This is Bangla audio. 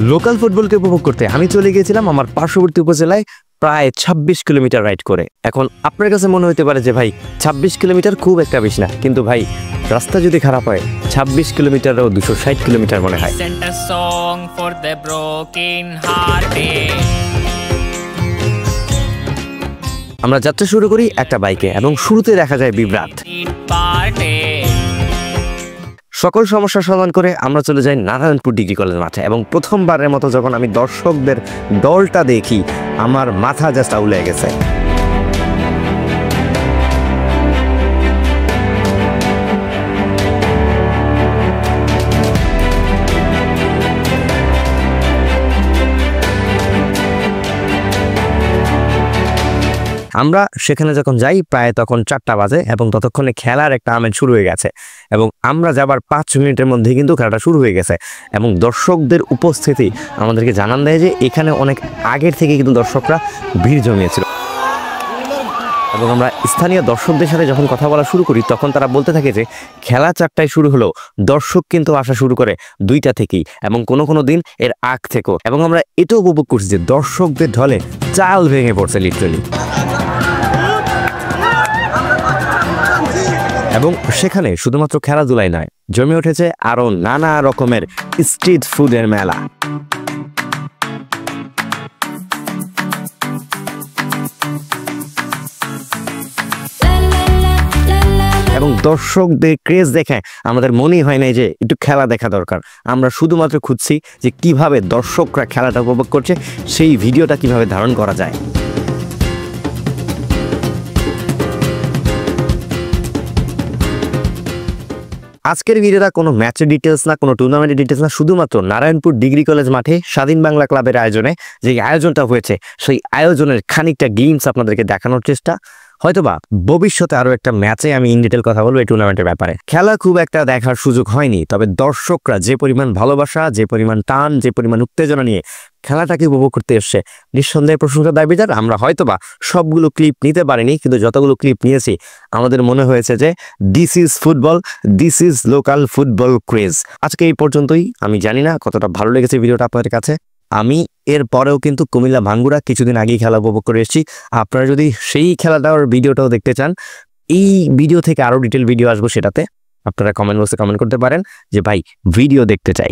লোকাল ফুটবলকে উপভোগ করতে আমি চলে গিয়েছিলাম আমার পার্শ্ববর্তী উপজেলায় প্রায় ২৬ কিলোমিটার রাইড করে। এখন আপনার কাছে মনে হতে পারে যে ভাই ২৬ কিলোমিটার খুব একটা বেশি না, কিন্তু ভাই রাস্তা যদি খারাপ হয় ২৬ কিলোমিটারও ২৬০ কিলোমিটার মনে হয়। আমরা যাত্রা শুরু করি একটা বাইকে এবং শুরুতে দেখা যায় বিভ্রাট। সকল সমস্যার সমাধান করে আমরা চলে যাই নারায়ণপুর ডিগ্রি কলেজ মাঠে এবং প্রথমবারের মতো যখন আমি দর্শকদের দলটা দেখি আমার মাথা জাস্ট আউলে গেছে। আমরা সেখানে যখন যাই প্রায় তখন ৪টা বাজে এবং ততক্ষণে খেলার একটা আমেজ শুরু হয়ে গেছে এবং আমরা যাবার ৫ মিনিটের মধ্যেই কিন্তু খেলাটা শুরু হয়ে গেছে এবং দর্শকদের উপস্থিতি আমাদেরকে জানান দেয় যে এখানে অনেক আগের থেকে কিন্তু দর্শকরা ভিড় জমিয়েছিল। এবং আমরা স্থানীয় দর্শকদের সাথে যখন কথা বলা শুরু করি তখন তারা বলতে থাকে যে খেলা ৪টায় শুরু হলেও দর্শক কিন্তু আসা শুরু করে ২টা থেকেই এবং কোনো দিন এর আগ থেকেও। এবং আমরা এটাও উপভোগ করছি যে দর্শকদের ঢলে চাল ভেঙে পড়ছে লিটারালি। এবং সেখানে শুধুমাত্র খেলাধুলাই নয়, জমে উঠেছে আরো নানা রকমের স্ট্রিট ফুডের মেলা। এবং দর্শকদের ক্রেজ দেখে আমাদের মনেই হয় নাই যে একটু খেলা দেখা দরকার। আমরা শুধুমাত্র খুঁজছি যে কিভাবে দর্শকরা খেলাটা উপভোগ করছে, সেই ভিডিওটা কিভাবে ধারণ করা যায়। আজকের ভিডিওটা কোনো ম্যাচের ডিটেলস না, কোনো টুর্নামেন্টের ডিটেলস না, শুধুমাত্র নারায়ণপুর ডিগ্রি কলেজ মাঠে স্বাধীন বাংলা ক্লাবের আয়োজনে যে আয়োজনটা হয়েছে সেই আয়োজনের খানিকটা গ্লিম্পস আপনাদেরকে দেখানোর চেষ্টা। হয়তোবা ভবিষ্যতে আরো একটা ম্যাচে আমি ইন ডিটেল কথা বলবো এই টুর্নামেন্টের ব্যাপারে। খেলা খুব একটা দেখার সুযোগ হয়নি, তবে দর্শকরা যে পরিমাণ ভালোবাসা, যে পরিমাণ টান, যে পরিমাণ উত্তেজনা নিয়ে খেলাটাকে উপভোগ করতে এসছে, নিঃসন্দেহে প্রশংসার দাবিদার। আমরা হয়তোবা সবগুলো ক্লিপ নিতে পারিনি, কিন্তু যতগুলো ক্লিপ নিয়েছি আমাদের মনে হয়েছে যে this is football, this is local football craze. আজকে এই পর্যন্তই। আমি জানি না কতটা ভালো লেগেছে ভিডিওটা আপনাদের কাছে। আমি এর পরেও কিন্তু কুমিল্লা ভাঙ্গুড়া কিছুদিন আগেই খেলা উপভোগ করে এসেছি। আপনারা যদি সেই খেলাটার ভিডিওটাও দেখতে চান, এই ভিডিও থেকে আরো ডিটেল ভিডিও আসবো, সেটাতে আপনারা কমেন্ট বক্সে কমেন্ট করতে পারেন যে ভাই ভিডিও দেখতে চাই।